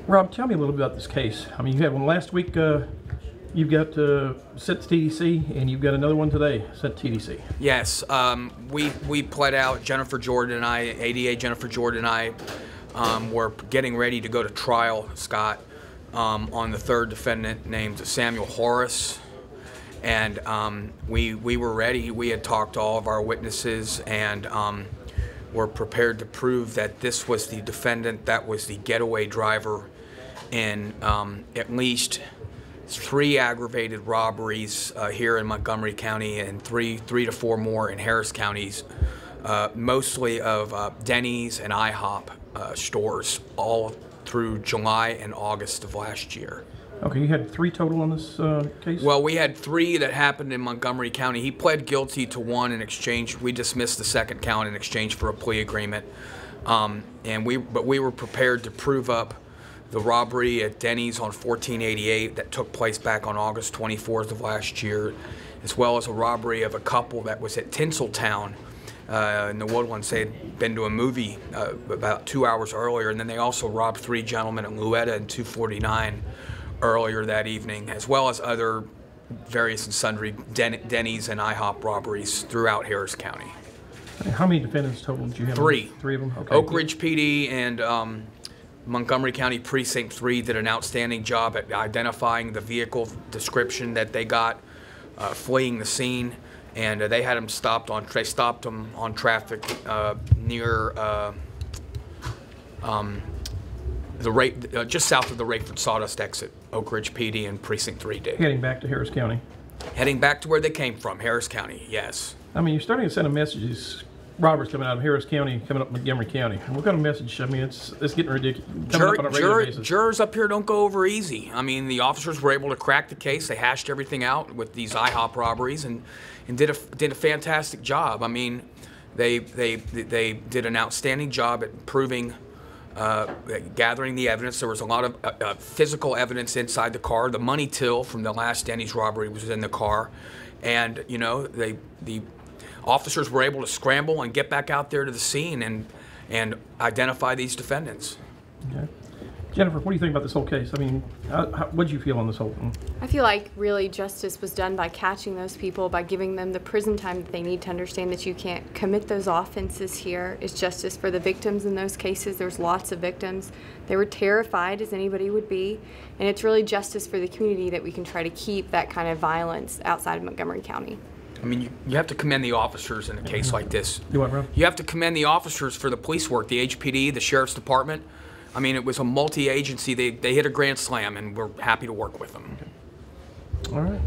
Rob, tell me a little bit about this case. I mean, you had one last week. You've got sent to TDC, and you've got another one today sent to TDC. Yes, we pled out. Jenifer Jordan and I, ADA Jenifer Jordan and I, were getting ready to go to trial, Scott, on the third defendant named Samuel Horace, and we were ready. We had talked to all of our witnesses, and were prepared to prove that this was the defendant that was the getaway driver in at least 3 aggravated robberies here in Montgomery County and three to four more in Harris counties, mostly of Denny's and IHOP stores, all through July and August of last year. Okay, you had 3 total on this case? Well, we had 3 that happened in Montgomery County. He pled guilty to 1 in exchange. We dismissed the second count in exchange for a plea agreement. But we were prepared to prove up the robbery at Denny's on 1488 that took place back on August 24th of last year, as well as a robbery of a couple that was at Tinseltown in the Woodlands. They had been to a movie about 2 hours earlier, and then they also robbed 3 gentlemen at Lloyd and 249 earlier that evening, as well as other various and sundry Denny's and IHOP robberies throughout Harris County. How many defendants total did you have? 3. 3 of them? Okay. Oak Ridge PD and Montgomery County Precinct 3 did an outstanding job at identifying the vehicle description that they got fleeing the scene, and they had them stopped on. They stopped them on traffic near just south of the Rayford Sawdust exit. Oak Ridge PD and Precinct 3 did. Heading back to Harris County. Heading back to where they came from, Harris County. Yes. I mean, you're starting to send a message. Robbers coming out of Harris County, coming up Montgomery County. What kind of message? I mean, it's getting ridiculous. Jurors up here don't go over easy. I mean, the officers were able to crack the case. They hashed everything out with these IHOP robberies and did a fantastic job. I mean, they did an outstanding job at proving, gathering the evidence. There was a lot of physical evidence inside the car. The money till from the last Denny's robbery was in the car, and you know the officers were able to scramble and get back out there to the scene and identify these defendants. Okay. Jenifer, what do you think about this whole case? I mean, what do you feel on this whole thing? I feel like really justice was done by catching those people, by giving them the prison time that they need to understand that you can't commit those offenses here. It's justice for the victims in those cases. There's lots of victims. They were terrified, as anybody would be, and it's really justice for the community that we can try to keep that kind of violence outside of Montgomery County. I mean, you have to commend the officers in a case like this. You what, bro? You have to commend the officers for the police work, the HPD, the Sheriff's Department. I mean, it was a multi-agency. They hit a grand slam, and we're happy to work with them. Okay. All right.